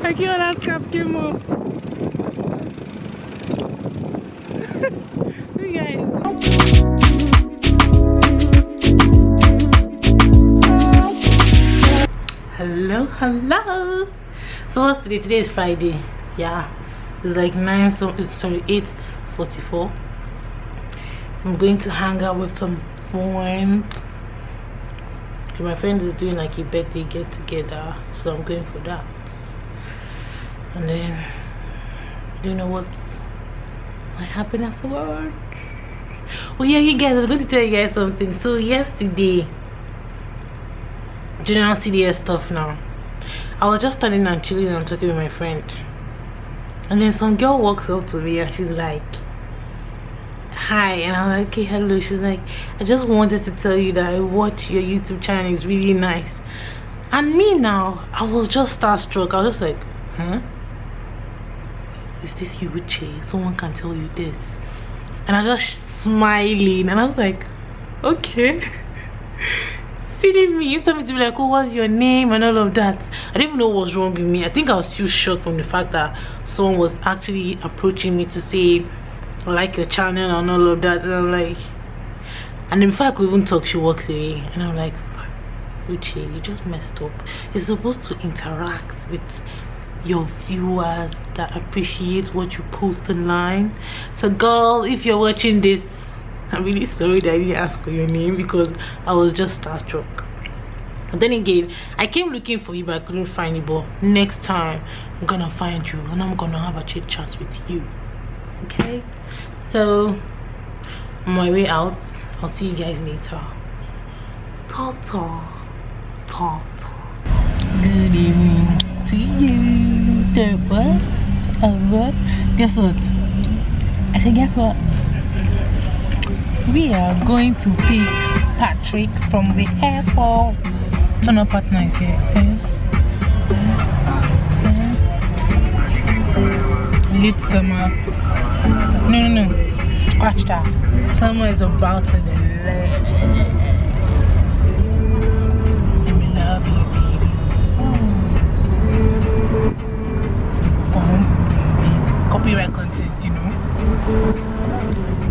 I can't ask cap came off. You guys. Hello. So what's today? Today is Friday. Yeah, it's like 8:44. I'm going to hang out with some friends. My friend is doing like a birthday get together, so I'm going for that. And then I don't know what might happen afterwards. Oh yeah, you guys, I was going to tell you guys something. So yesterday, general CDS stuff now. I was just standing and chilling and talking with my friend, and then some girl walks up to me and she's like, hi, and I'm like, okay, hello. She's like, I just wanted to tell you that I watch your YouTube channel, it's really nice. And me now, I was just starstruck. I was just like, huh? Is this you, Uche? Someone can tell you this. And I just smiling, and I was like, okay. Seeing me, instead of me to be like, oh, what's your name and all of that. I didn't even know what was wrong with me. I think I was still shocked from the fact that someone was actually approaching me to say, I like your channel and all of that. And I'm like, and then before I could even talk, she walks away, and I'm like, Uche, you just messed up. You're supposed to interact with your viewers that appreciate what you post online. So girl, if you're watching this, I'm really sorry that I didn't ask for your name because I was just starstruck. But then again, I came looking for you but I couldn't find you. But next time I'm gonna find you and I'm gonna have a chit chat with you. Okay, so on my way out, I'll see you guys later. Ta-ta. Good evening to you. What? Guess what? I said, guess what? We are going to pick Patrick from the airport. Turn up at night here. Late summer. No. Scratch that. Summer is about to be late. Let me love you, baby. Copyright content, you know.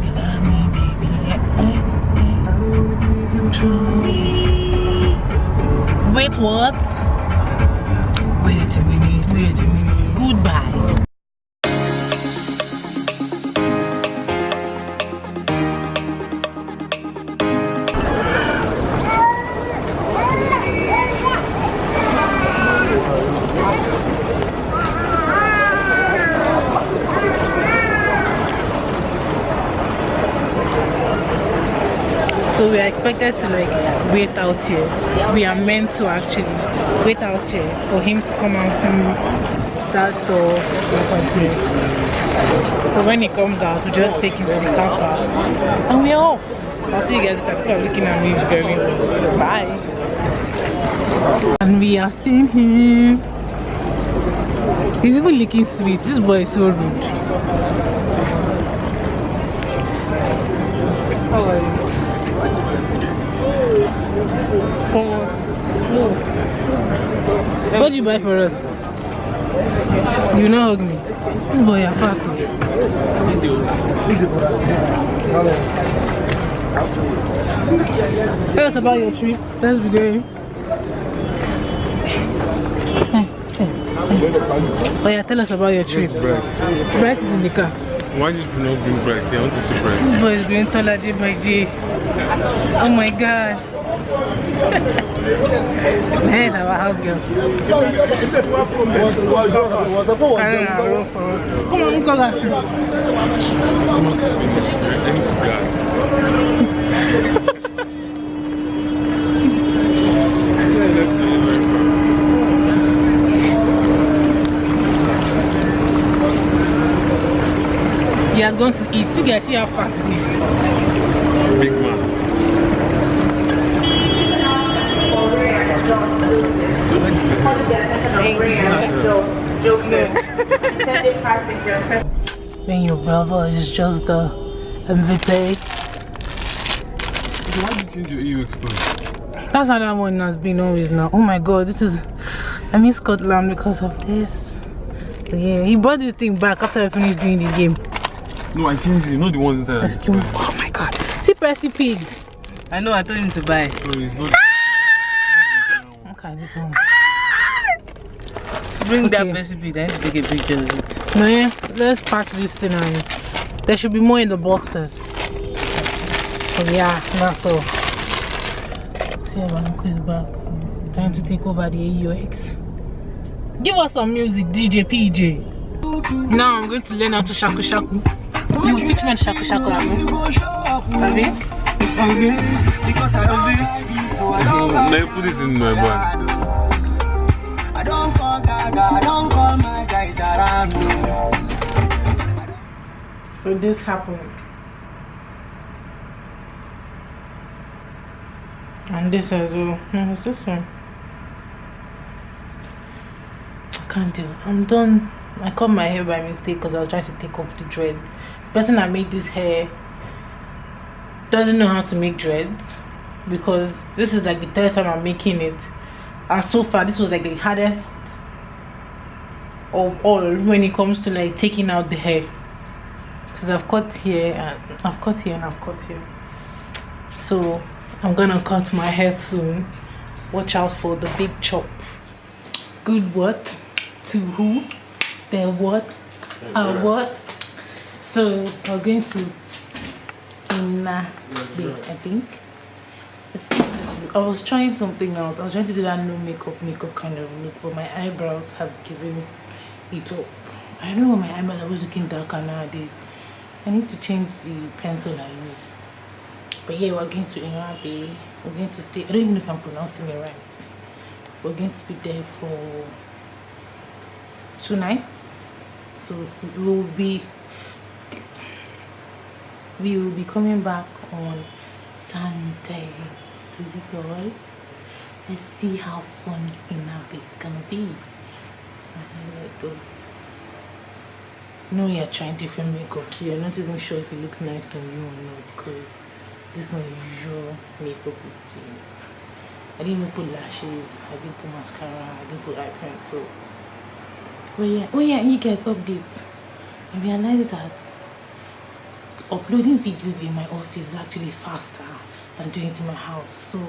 You love me, baby. Wait, what? Wait a minute. Goodbye. So we are expected to like wait out here. We are meant to actually wait out here for him to come out through that door. So when he comes out, we just take him to the car park and we're off. I'll see you guys later. People are looking at me very well. So bye. And we are seeing him. He's even looking sweet. This boy is so rude. How are you? What did you buy for us? You know hug me. This boy is fat. Tell us about your trip. Let's be going. Oh yeah, tell us about your trip. Bright is in the car. Why did you not bring Bright? I want to see Bright. This boy is going taller day by day. Oh my god. Hey, our house girl. Come on, go back. You are going to eat. You guys see how fat it is. Big man. When your brother is just the MVP. Why did you change your EUX plan? That's how that one has been always now. Oh my god, this is... I miss Scotland because of this. But yeah, he brought this thing back after I finished doing the game. No, I changed it. Not the ones inside. Oh my god. See Percy Pig. I know, I told him to buy. No, it's not. Okay, this one. Bring that recipe, I need to take a picture of it. No, yeah, let's pack this thing and there should be more in the boxes. Oh yeah, that's all. See, my uncle is back. Time to take over the AUX. Give us some music, DJ PJ. Now I'm going to learn how to shaku shaku. You teach me how to shaku shaku, Abi? Because I don't let me put this in my bag. I don't call my guys around. So this happened. And this as well. No, it's this one. I can't do it. I'm done. I cut my hair by mistake because I was trying to take off the dreads. The person that made this hair doesn't know how to make dreads because this is like the third time I'm making it. And so far this was like the hardest of all when it comes to like taking out the hair. Because I've cut here and I've cut here and I've cut here. So I'm gonna cut my hair soon. Watch out for the big chop. Good what? To who? Their what? Our what? So we're going to Inagbe, I think. Let's keep this look. I was trying something out. I was trying to do that no makeup kind of look, but my eyebrows have given it up. I don't know why my eyebrows are always looking darker nowadays. I need to change the pencil I use. But yeah, we're going to Inagbe. We're going to stay. I don't even know if I'm pronouncing it right. We're going to be there for 2 nights. So we will be coming back on Sunday. So you guys, let's see how fun Inagbe is gonna be. No, you're trying different makeup. You're not even sure if it looks nice on you or not because this is not usual makeup routine. I didn't even put lashes, I didn't put mascara, I didn't put eye pencil. Oh yeah, you guys update. I realized that uploading videos in my office is actually faster than doing it in my house. So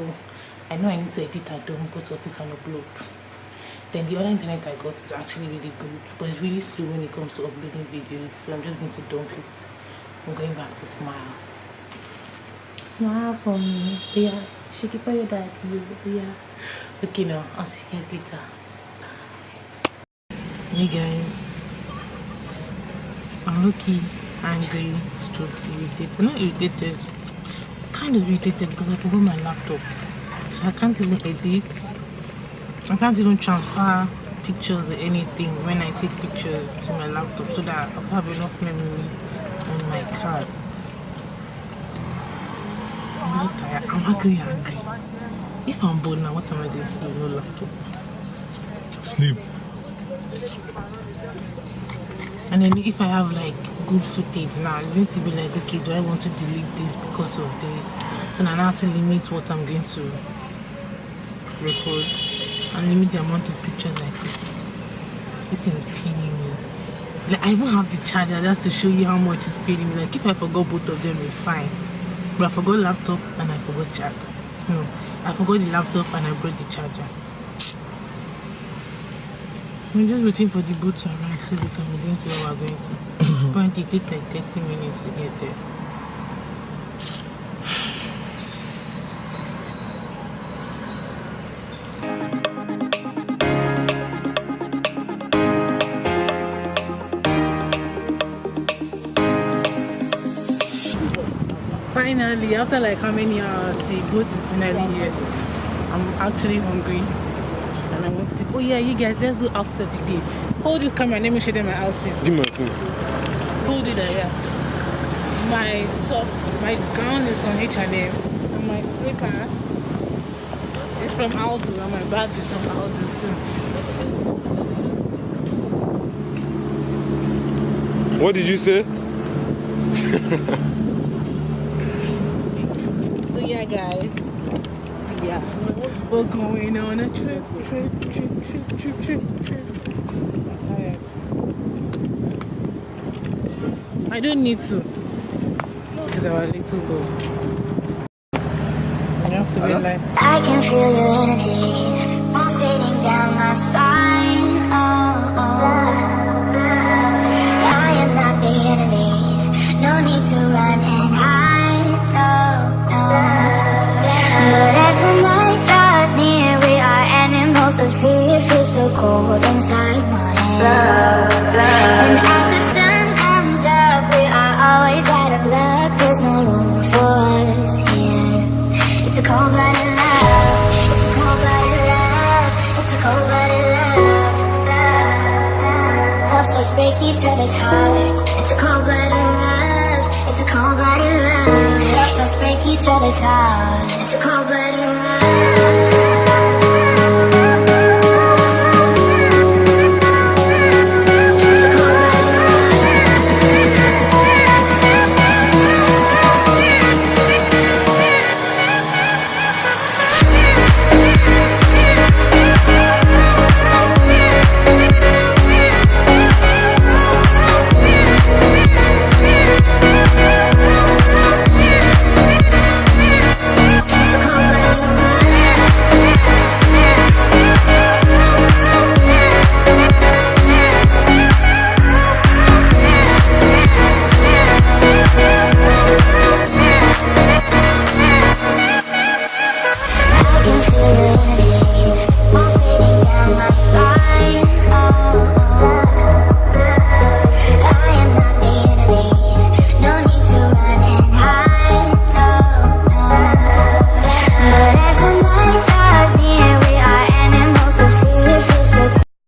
I know I need to edit at home, go to office and upload. Then the other internet I got is actually really good, but it's really slow when it comes to uploading videos. So I'm just going to dump it. I'm going back to smile. Smile for me. Yeah. Shake it for your dad. Yeah. Okay, now I'll see you guys later. Hey guys, I'm low-key angry, stroke irritated. I'm not irritated, kind of irritated because I forgot my laptop. So I can't even edit. I can't even transfer pictures or anything when I take pictures to my laptop so that I'll have enough memory on my cards. I'm just tired. I'm actually angry. If I'm bored now, what am I going to do? No laptop. Sleep. And then if I have like good footage now, it's going to be like, okay, do I want to delete this because of this? So now I have to limit what I'm going to record and limit the amount of pictures I take. This thing is paining me. Like I even have the charger just to show you how much it's paining me. Like if I forgot both of them, it's fine. But I forgot laptop and I forgot charger. No, I forgot the laptop and I brought the charger. I'm just waiting for the boat to arrive so we can be going to where we're going to. Apparently it takes like 30 minutes to get there. Finally, after like how many hours, the boat is finally here. I'm actually hungry. And I want to sleep. Oh yeah, you guys, let's do after the day. Hold this camera, let me show them my outfit. Give me my phone. Hold it there, yeah. My top, my gown is from H&M. And my slippers is from Aldo. And my bag is from Aldo too. What did you say? So yeah guys. Yeah. We're going on a trip. I'm tired. I don't need to. This is our little boat. You have to be like. I can feel your energy pulsating down my spine. Oh, oh. I am not the enemy. No need to run and hide. No, no. But as the night draws near, we are animals of fear. Feels so cold inside my head. And as the sun comes up, we are always out of luck. There's no room for us here. It's a cold-blooded love. It's a cold-blooded love. It's a cold-blooded love. Helps us break each other's hearts. It's a cold-blooded love. It's a cold-blooded love. Helps us break each other's hearts. It's a cold-blooded love.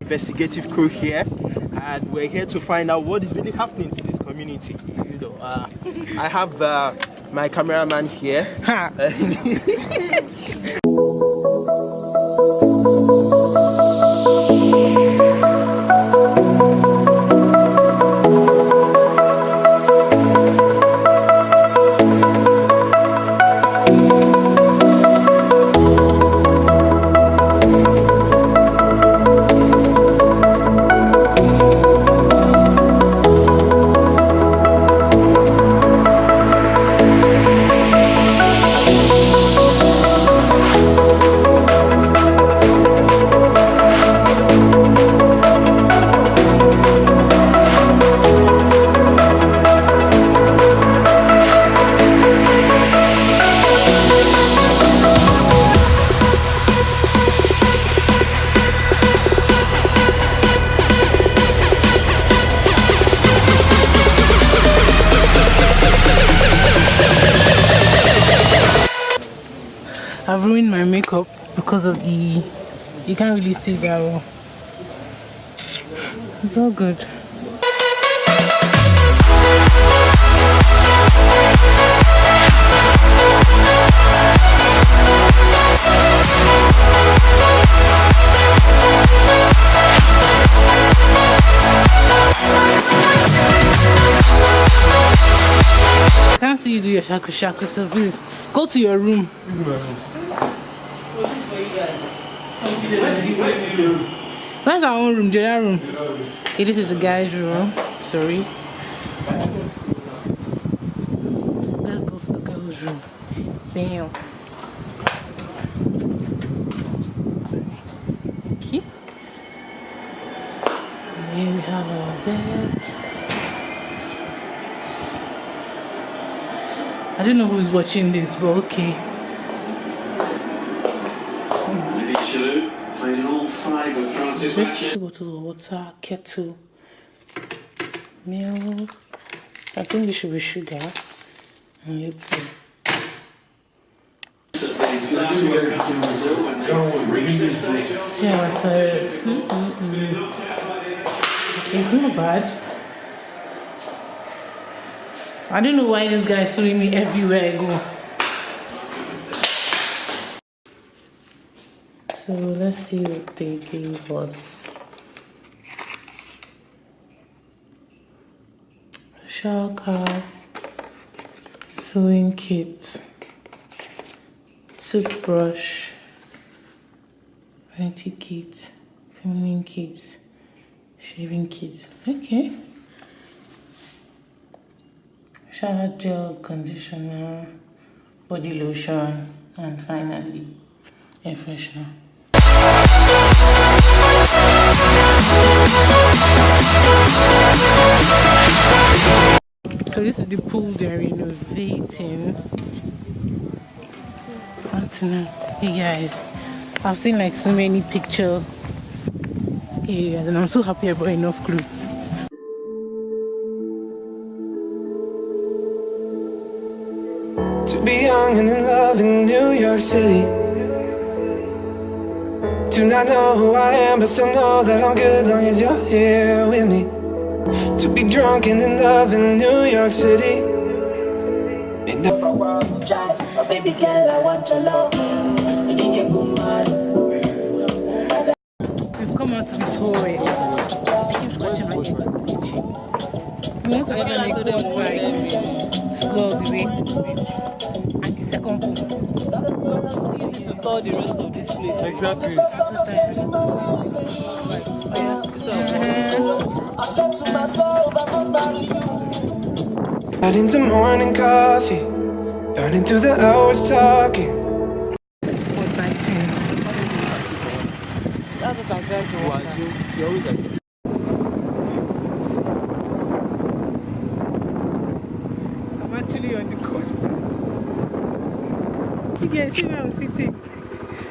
Investigative crew here, and we're here to find out what is really happening to this community. You know, I have my cameraman here. I've ruined my makeup because of the. You can't really see that well. It's all good. I can't see you do your shaku shaku, so please go to your room. Where's our own room? The other room. Okay, this is the guy's room. Sorry. Let's go to the girl's room. Bam. Okay. And here we have our bed. I don't know who's watching this, but okay. Played in all 5 of France's matches. Bottle of water, kettle, milk. I think this should be sugar and Lipton. See how tired. It's not bad. I don't know why this guy is following me everywhere I go. So let's see what they gave us. Shower cap, sewing kit, toothbrush, vanity kit, feminine kit, shaving kit. Okay. shower gel, conditioner, body lotion, and finally air freshener. So this is the pool they're renovating. I don't know. Hey guys, I've seen like so many picture areas and I'm so happy I brought enough clothes. To be young and in love in New York City. Do not know who I am, but still know that I'm good long as you're here with me. To be drunk and in love in New York City. And if I want to try, oh baby girl, I want your love. We've come out to be touring. I keep scratching my head. We want to get on a good ride to go all the way. And the second pool. To tour the rest of this place. Exactly. Right into morning coffee, burning through the hours talking. What 19? That's what I'm trying to work out. She always like. I'm actually on the court. You can see where I'm sitting.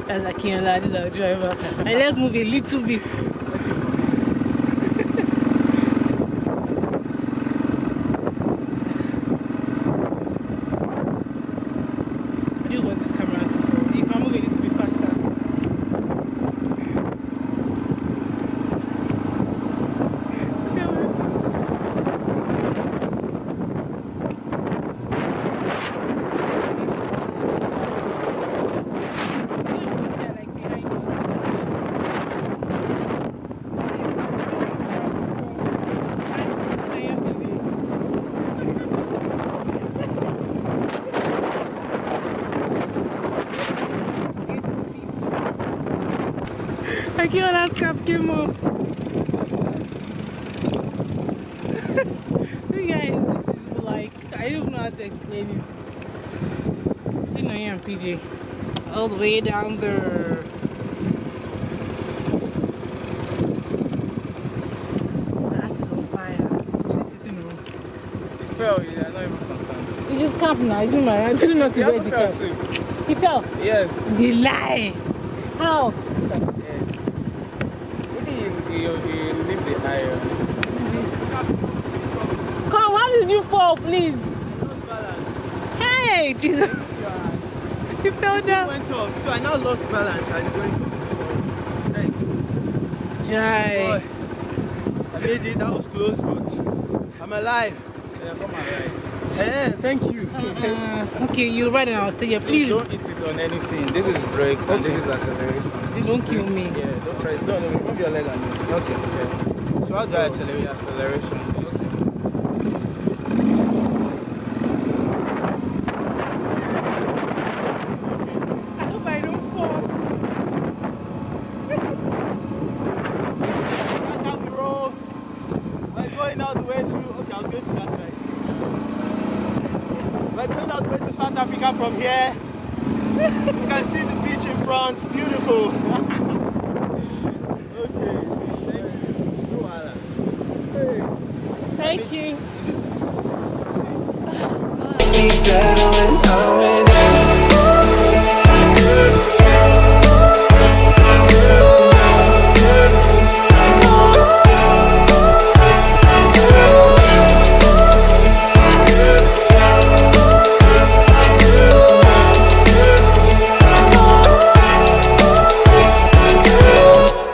That's like Kianla, this is our driver. And let's move a little bit. What do you want this camera to for? You can move a little bit faster. I can't ask cap came off. You guys, this is like, I don't know how to explain it. See now here and PJ. All the way down there. My ass is on fire. She's sitting on. It fell, yeah, I'm not even concerned. You just cap now, it's in my hand. I don't know what to He do also with the fell cap. too. He fell. Yes. They lie. How? Maybe he leave the iron. Come, how did you fall, please? Hey, Jesus. You fell down. Went off, so I now lost balance as going to. So, thanks. Jai. Boy, I made it, that was close, but I'm alive. Yeah, come alright. Hey, thank you. Okay, you're right and I'll stay here. Please. Don't eat it on anything. This is brake and this is acceleration. This Don't is kill brake. me. Yeah, don't try it. No, remove your leg and move. Okay, yes. So how do I accelerate? Acceleration. I hope I don't fall. That's how we roll. We're going all the way to. Okay, I was going to that side. We're going all the way to South Africa from here. You can see the beach in front. Beautiful. Okay. Thank you. Thank you. Be better when I'm with you.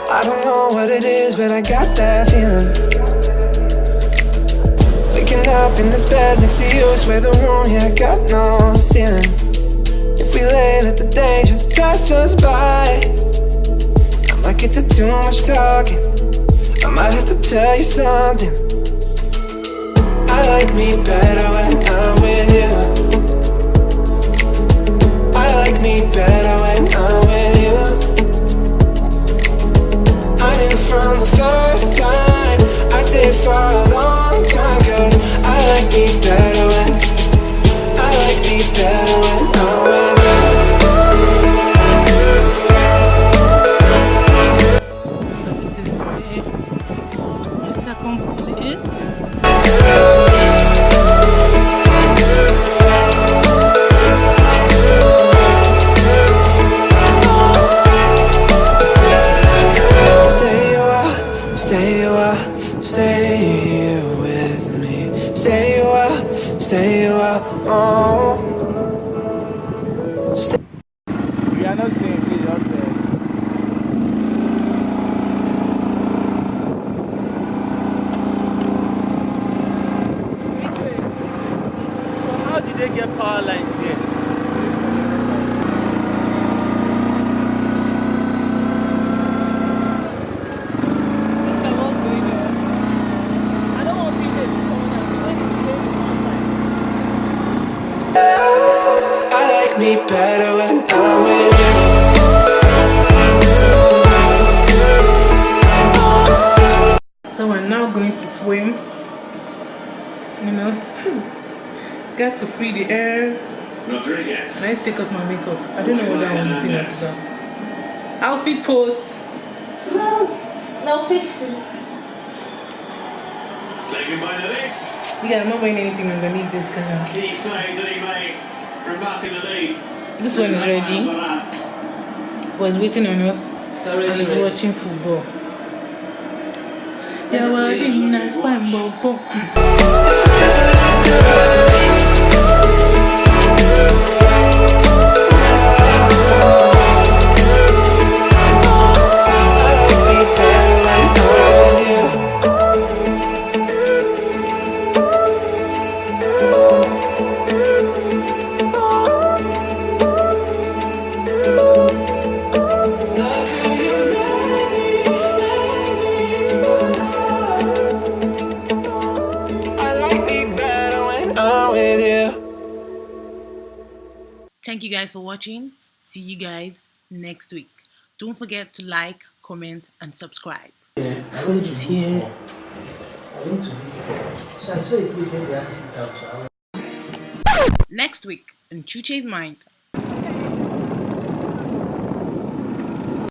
I don't know what it is, but I got that feeling. Waking up in this bed next to you, swear the room, yeah, got no ceiling. If we lay, let the day just pass us by. I might get to too much talking, I might have to tell you something. I like me better when I'm with you. I like me better when I'm with you. I knew from the first time I stayed for a long time, 'cause I like me better when swimming pool is. Stay with me. Stay a while. Oh. We are not seeing it, just So how did they get power lines here? Me better when I'm with you. So we're now going to swim. You know, got to free the air. Rodriguez. Nice take off my makeup. I don't know what that one is doing at the back. Outfit post. No pictures. Taken by the list. Yeah, I'm not wearing anything underneath this kind of. Key save that he made. From Martin the lead. This one is ready. Was waiting on us. And he's watching football. Yeah, watching nice football. Thank you guys for watching. See you guys next week. Don't forget to like, comment, and subscribe. Food is here. Next week on Chuche's Mind.